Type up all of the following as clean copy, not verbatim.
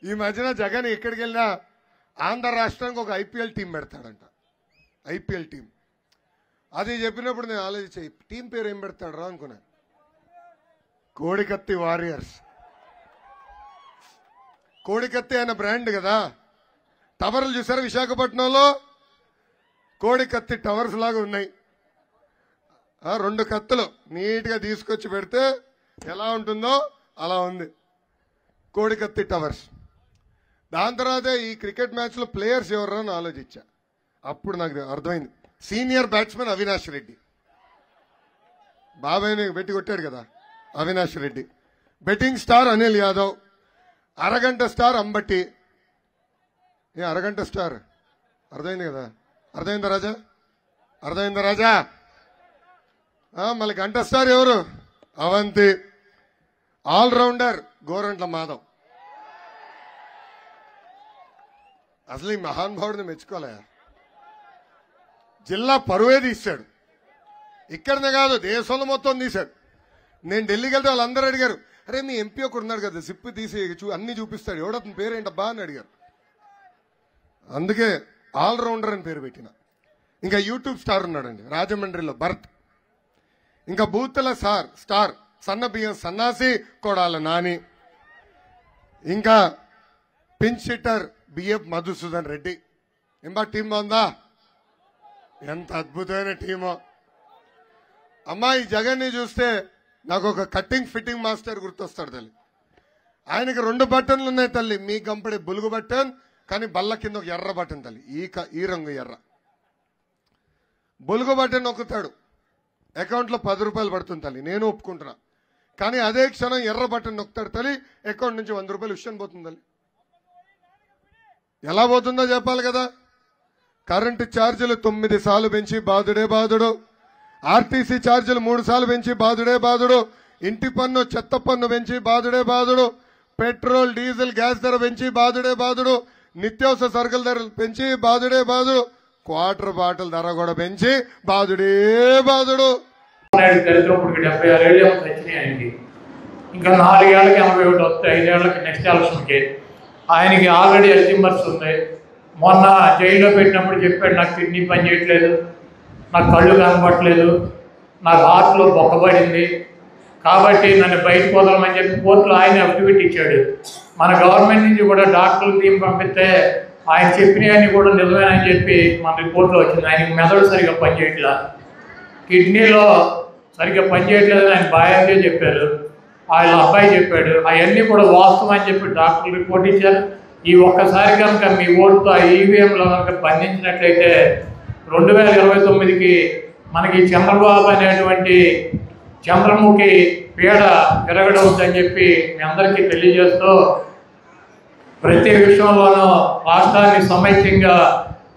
ఈ మధ్యన జగన్ ఎక్కడికి వెళ్ళినా ఆంధ్ర రాష్ట్రానికి ఒక ఐపీఎల్ టీం పెడతాడంట. ఐపీఎల్ టీం అది చెప్పినప్పుడు నేను ఆలోచించే టీం పేరు ఏం పెడతాడు రా అనుకున్నా. కోడికత్తి వారియర్స్. కోడికత్తి అనే బ్రాండ్ కదా. టవర్లు చూసారా విశాఖపట్నంలో? కోడికత్తి టవర్స్ లాగా ఉన్నాయి. 2 కత్తులు నీట్గా తీసుకొచ్చి పెడితే ఎలా ఉంటుందో అలా ఉంది కోడికత్తి టవర్స్. దాని తర్వాత ఈ క్రికెట్ మ్యాచ్లో ప్లేయర్స్ ఎవరు అని ఆలోచించా. అప్పుడు నాకు అర్థమైంది. సీనియర్ బ్యాట్స్మెన్ అవినాష్ రెడ్డి, బాబాయ్ని పెట్టి కొట్టాడు కదా అవినాష్ రెడ్డి. బెట్టింగ్ స్టార్ అనిల్ యాదవ్, అరగంట స్టార్ అంబట్టి. అరగంట స్టార్ అర్థమైంది కదా? అర్థమైందా రాజా? అర్థమైందా రాజా? మళ్ళీ గంట స్టార్ ఎవరు? అవంతి. ఆల్రౌండర్ గోరంట్ల మాధవ్. అసలు ఈ మహానుభావుడిని మెచ్చుకోలే. జిల్లా పరువే తీశాడు. ఇక్కడనే కాదు దేశంలో మొత్తం తీశాడు. నేను ఢిల్లీకి వెళ్తే వాళ్ళందరూ అడిగారు, అరే మీ ఎంపీ ఒకరు ఉన్నాడు కదా సిప్పు తీసి అన్ని చూపిస్తాడు, ఎవడతని పేరేంటబ్బా అని అడిగారు. అందుకే ఆల్రౌండర్ అని పేరు పెట్టిన. ఇంకా యూట్యూబ్ స్టార్ ఉన్నాడండి రాజమండ్రిలో భరత్. ఇంకా బూతుల స్టార్ సన్న బియ్యం సన్నాసి కొడాల నాని. ఇంకా pinch hitter BF Madhusudan Reddy. ఏంబా టీం బాగుందా? ఎంత అద్భుతమైన టీమో. అమ్మాయి జగన్ని చూస్తే నాకు ఒక కట్టింగ్ ఫిట్టింగ్ మాస్టర్ గుర్తొస్తాడు తల్లి. ఆయనకి 2 బటన్లు ఉన్నాయి తల్లి. మీ గంపడే బులుగు బటన్, కానీ బల్ల కింద ఒక ఎర్ర బటన్ తల్లి. ఈ రంగు ఎర్ర బులుగు బటన్ నొక్కుతాడు, అకౌంట్లో 10 రూపాయలు పడుతుంది తల్లి. నేను ఒప్పుకుంటున్నా. కానీ అదే క్షణం ఎర్ర బటన్ నొక్కుతాడు తల్లి, అకౌంట్ నుంచి 100 రూపాయలు విషయం పోతుంది తల్లి. ఎలా పోతుందో చెప్పాలి కదా. కరెంటు ఛార్జీలు 9 సార్లు పెంచి బాధుడే బాధుడు. ఆర్టీసీ ఛార్జీలు 3 సార్లు పెంచి బాధుడే బాధుడు. ఇంటి పన్ను చెత్త పన్ను పెంచి బాధుడే బాధుడు. పెట్రోల్ డీజిల్ గ్యాస్ ధర పెంచి బాధుడే బాధుడు. నిత్యావసర సరుకుల ధరలు పెంచి బాధుడే బాధుడు. క్వార్టర్ బాటిల్ ధర కూడా పెంచి బాధుడే బాధుడు. దరిద్రపుడికి 76 ఏళ్ళు వచ్చినాయి ఆయనకి. ఇంకా 4 ఏళ్ళకి 81 వస్తాయి. 5 ఏళ్ళకి నెక్స్ట్ ఎలక్షన్కి. ఆయనకి ఆల్రెడీ అల్జిమర్స్ ఉంది. మొన్న జైల్లో పెట్టినప్పుడు చెప్పాడు, నాకు కిడ్నీ పని చేయట్లేదు, నాకు కళ్ళు కనపట్లేదు, నాకు హార్ట్లో బొక్కబడింది, కాబట్టి నన్ను బయటకు వదలమని చెప్పి కోర్టులో ఆయన అఫిడవిట్ ఇచ్చాడు. మన గవర్నమెంట్ నుంచి కూడా డాక్టర్లు టీం పంపిస్తే ఆయన చెప్పినవన్నీ కూడా నిజమేనని చెప్పి మన రిపోర్ట్లో వచ్చింది. ఆయనకి మెదడు సరిగ్గా పనిచేయట్లా, కిడ్నీలో సరిగ్గా పనిచేయట్లేదని ఆయన బాగా చెప్పారు. వాళ్ళ అబ్బాయి చెప్పాడు. అవన్నీ కూడా వాస్తవం అని చెప్పి డాక్టర్లు రిపోర్ట్ ఇచ్చారు. ఈ ఒక్కసారి కనుక మీ ఓటుతో ఆ ఈవీఎంలో కనుక బంధించినట్లయితే 2029కి మనకి చంద్రబాబు అనేటువంటి చంద్రముఖి పీడ విరగడవుతుందని చెప్పి మీ అందరికీ తెలియజేస్తూ, ప్రతి విషయంలోనూ రాష్ట్రాన్ని సమైక్యంగా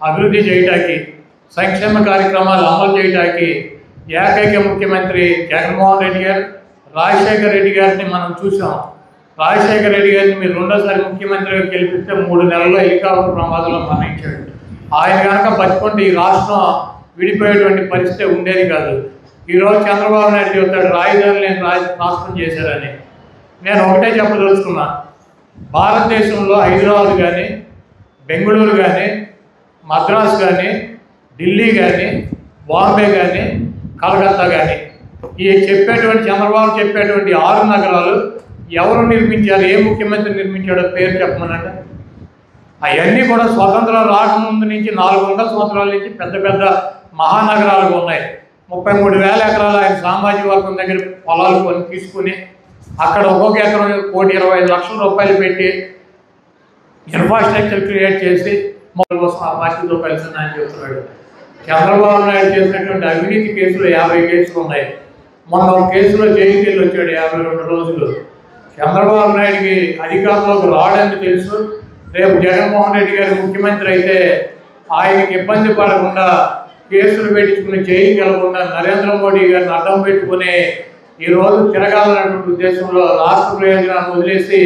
అభివృద్ధి చేయడానికి, సంక్షేమ కార్యక్రమాలు అమలు చేయడానికి ఏకైక ముఖ్యమంత్రి జగన్మోహన్ రెడ్డి గారు. రాజశేఖర రెడ్డి గారిని మనం చూసాం. రాజశేఖర రెడ్డి గారిని మీరు 2వ ముఖ్యమంత్రిగా గెలిపిస్తే 3 నెలల్లో హెలికాప్టర్ ప్రమాదంలో మరణించాడు. ఆయన కనుక బతుకుంటే ఈ రాష్ట్రం విడిపోయేటువంటి పరిస్థితి ఉండేది కాదు. ఈరోజు చంద్రబాబు నాయుడు చెబుతాడు రాజధాని లేని రాష్ట్రం చేశారని. నేను ఒకటే చెప్పదలుచుకున్నా, భారతదేశంలో హైదరాబాద్ కానీ, బెంగళూరు కానీ, మద్రాసు కానీ, ఢిల్లీ కానీ, బాంబే కానీ, కలకత్తా కానీ, ఈ చెప్పేటువంటి చంద్రబాబు చెప్పేటువంటి 6 నగరాలు ఎవరు నిర్మించారు, ఏ ముఖ్యమంత్రి నిర్మించాడో పేరు చెప్పమనంటే అవన్నీ కూడా స్వతంత్రం రాకముందు నుంచి 400 సంవత్సరాల నుంచి పెద్ద పెద్ద మహానగరాలు ఉన్నాయి. 33,000 ఎకరాలు ఆయన సామాజిక వర్గం దగ్గర పొలాలు కొని తీసుకుని అక్కడ ఒక్కొక్క ఎకరం 1,25,00,000 రూపాయలు పెట్టి ఇన్ఫ్రాస్ట్రక్చర్ క్రియేట్ చేసి మొదటి కోసం ఆ పార్టీతో కలిసి ఆయన చెప్తున్నాడు. చంద్రబాబు నాయుడు చేసినటువంటి అవినీతి కేసులు 50 కేసులు ఉన్నాయి. మొన్న ఒక కేసులో జైలుకి వెళ్ళి వచ్చాడు 52 రోజులు. చంద్రబాబు నాయుడికి అధికారంలోకి రావడానికి తెలుసు. రేపు జగన్మోహన్ రెడ్డి గారు ముఖ్యమంత్రి అయితే ఆయనకి ఇబ్బంది పడకుండా, కేసులు పెట్టించుకుని జైలుకి వెళ్లకుండా నరేంద్ర మోడీ గారిని అడ్డం పెట్టుకుని ఈరోజు తిరగాలన్నటువంటి ఉద్దేశంలో రాష్ట్ర ప్రయోజనాన్ని వదిలేసి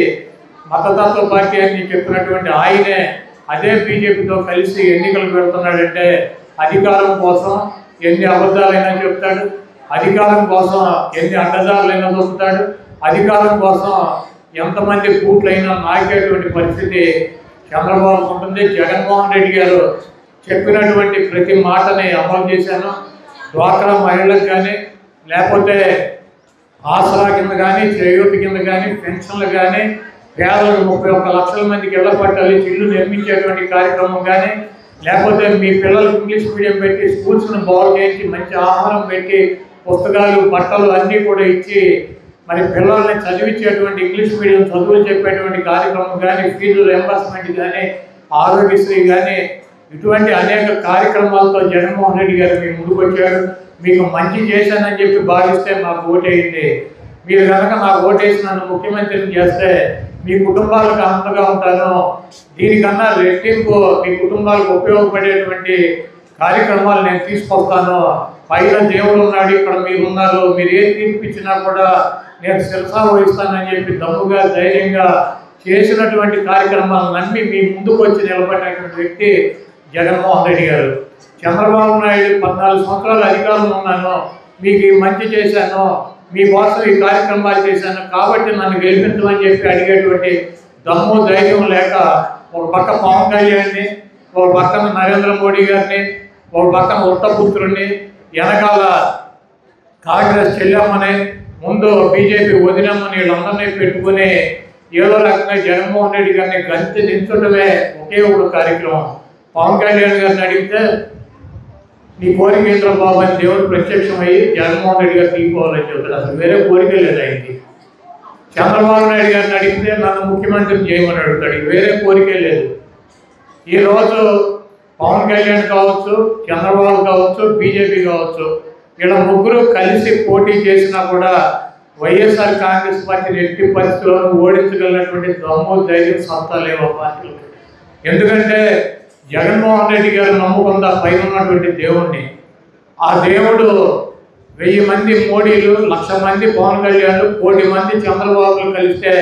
మతతత్వ పార్టీ అని చెప్పినటువంటి ఆయనే అదే బీజేపీతో కలిసి ఎన్నికలు పెడుతున్నాడంటే అధికారం కోసం ఎన్ని అబద్ధాలైనా చెప్తాడు, అధికారం కోసం ఎన్ని అడ్డదారులైనా దొరుకుతాడు, అధికారం కోసం ఎంతమంది బూట్లైనా నాకేటువంటి పరిస్థితి చంద్రబాబు ఉంటుంది. జగన్మోహన్ రెడ్డి గారు చెప్పినటువంటి ప్రతి మాటని అమలు చేశాను. డ్వాక్రా మహిళలకు కానీ, లేకపోతే ఆసరా కింద కానీ, చేయూత కింద కానీ, పెన్షన్లు కానీ, పేదలకు 31 లక్షల మందికి ఇళ్ల పట్టాలి ఇల్లు నిర్మించేటువంటి కార్యక్రమం కానీ, లేకపోతే మీ పిల్లలకు ఇంగ్లీష్ మీడియం పెట్టి స్కూల్స్ను బాగు చేయించి మంచి ఆహారం పెట్టి పుస్తకాలు బట్టలు అన్నీ కూడా ఇచ్చి మరి పిల్లల్ని చదివించేటువంటి ఇంగ్లీష్ మీడియం చదువులు చెప్పేటువంటి కార్యక్రమం కానీ, ఫీజు రియంబర్స్మెంట్ కానీ, ఆరోగ్యశ్రీ కానీ, ఇటువంటి అనేక కార్యక్రమాలతో జగన్మోహన్ రెడ్డి గారు మీ ముందుకు వచ్చారు. మీకు మంచి చేశానని చెప్పి భావిస్తే మాకు ఓటేయండి. మీరు కనుక నాకు ఓటేసి నన్ను ముఖ్యమంత్రిని చేస్తే మీ కుటుంబాలకు అండగా ఉంటాను. దీనికన్నా రెట్టింపు మీ కుటుంబాలకు ఉపయోగపడేటువంటి కార్యక్రమాలు నేను తీసుకొస్తాను. పైన దేవుడు ఉన్నాడు, ఇక్కడ మీరు ఉన్నారు, మీరు ఏం తీర్పిచ్చినా కూడా నేను శిరసా వహిస్తానని చెప్పి దమ్ముగా ధైర్యంగా చేసినటువంటి కార్యక్రమాలు నమ్మి మీ ముందుకు వచ్చి నిలబడినటువంటి వ్యక్తి జగన్మోహన్ రెడ్డి గారు. చంద్రబాబు నాయుడు 14 సంవత్సరాలు అధికారంలో ఉన్నాను, మీకు మంచి చేశాను, మీకోసం ఈ కార్యక్రమాలు చేశాను కాబట్టి నన్ను గెలిపించమని చెప్పి అడిగేటువంటి దమ్ము ధైర్యం లేక ఒక పక్క పవన్ కళ్యాణ్ని, ఒక పక్కన నరేంద్ర మోడీ గారిని, ఒక పక్కన ఉత్తపుత్రుడిని, వెనకాల కాంగ్రెస్ చెల్లెమ్మని, ముందు బీజేపీ వదినమ్మని వీళ్ళందరినీ పెట్టుకుని ఏదో రకంగా జగన్మోహన్ రెడ్డి గారిని గంతి దించడమే ఒకే ఒక కార్యక్రమం. పవన్ కళ్యాణ్ గారిని అడిగితే నీ కోరిక ఏంటో బాబు అని దేవుడు ప్రత్యక్షమయ్యి జగన్మోహన్ రెడ్డి గారు తీసుకోవాలని చెప్తాడు. అసలు వేరే కోరిక లేదు ఆయనకి. చంద్రబాబు నాయుడు గారిని అడిగితే నన్ను ముఖ్యమంత్రిని చేయమని అడుగుతాడు, వేరే కోరికే లేదు. ఈరోజు పవన్ కళ్యాణ్ కావచ్చు, చంద్రబాబు కావచ్చు, బీజేపీ కావచ్చు, వీళ్ళ ముగ్గురు కలిసి పోటీ చేసినా కూడా వైఎస్ఆర్ కాంగ్రెస్ పార్టీని ఎట్టి పరిస్థితుల్లో ఓడించగలిగినటువంటి దమ్ము ధైర్యం సత్తా లేవు ఆ పార్టీలకు. ఎందుకంటే జగన్మోహన్ రెడ్డి గారు నమ్ముకుందా పైన ఉన్నటువంటి దేవుణ్ణి. ఆ దేవుడు 1000 మంది మోడీలు, 1,00,000 మంది పవన్ కళ్యాణ్లు, 1,00,00,000 మంది చంద్రబాబులు కలిస్తే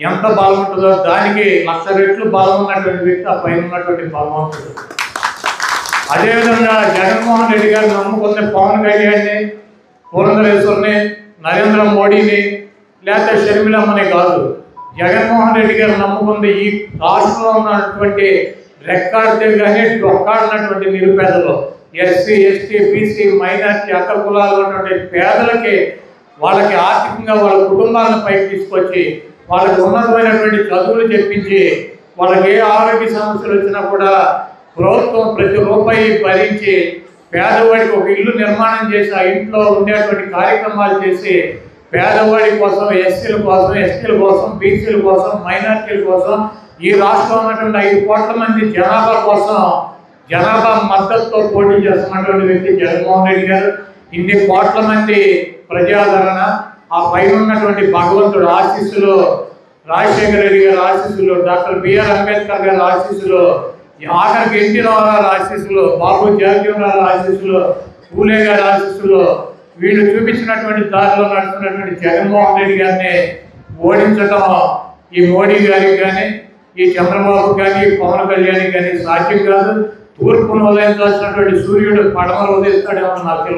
ఎంత బలం ఉంటుందో దానికి 1,00,000 రెట్లు బలం ఉన్నటువంటి వ్యక్తి ఆ పైన ఉన్నటువంటి బలవంతుడు. అదేవిధంగా జగన్మోహన్ రెడ్డి గారు నమ్ముకున్న పవన్ కళ్యాణ్ని, పురంధరేశ్వరిని, నరేంద్ర మోడీని, లేకపోతే షర్మిలమ్మని కాదు, జగన్మోహన్ రెడ్డి గారు నమ్ముకుంది ఈ రాష్ట్రంలో ఉన్నటువంటి రెక్కాడితే కానీ డొక్కాడినటువంటి నిరుపేదలు, ఎస్సీ, ఎస్టీ, బీసీ, మైనార్టీ, అగ్ర కులాలు ఉన్నటువంటి పేదలకి వాళ్ళకి ఆర్థికంగా వాళ్ళ కుటుంబాలను పైకి తీసుకొచ్చి వాళ్ళకి ఉన్నతమైనటువంటి చదువులు చెప్పించి వాళ్ళకి ఏ ఆరోగ్య సమస్యలు వచ్చినా కూడా ప్రభుత్వం ప్రతి రూపాయి భరించి పేదవాడికి ఒక ఇల్లు నిర్మాణం చేసి ఆ ఇంట్లో ఉండేటువంటి కార్యక్రమాలు చేసి పేదవాడి కోసం, ఎస్సీల కోసం, ఎస్టీల కోసం, బీసీల కోసం, మైనార్టీల కోసం, ఈ రాష్ట్రంలో ఉన్నటువంటి 5 కోట్ల మంది జనాభా కోసం జనాభా మద్దతుతో పోటీ చేస్తున్నటువంటి వ్యక్తి జగన్మోహన్ రెడ్డి గారు. ఇన్ని కోట్ల మంది ప్రజాదరణ, ఆ పైన ఉన్నటువంటి భగవంతుడు ఆశీస్సులు, రాజశేఖర రెడ్డి గారి ఆశీస్సులు, డాక్టర్ బిఆర్ అంబేద్కర్ గారి ఆశీస్సులు, ఆఖరికి ఎన్టీ రామారావు ఆశీస్సులు, బాబు జగజ్జీవన్ ఆశీస్సులు, పూలే గారి ఆశీస్సులు, వీళ్ళు చూపించినటువంటి దారిలో నడుస్తున్నటువంటి జగన్మోహన్ రెడ్డి గారిని ఓడించడం ఈ మోడీ గారికి కానీ, ఈ చంద్రబాబు కానీ, పవన్ కళ్యాణ్ కానీ సాధ్యం కాదు. తూర్పును ఉదయించాల్సినటువంటి సూర్యుడు పడమలు ఉదయిస్తాడేమో నాకు తెలియదు.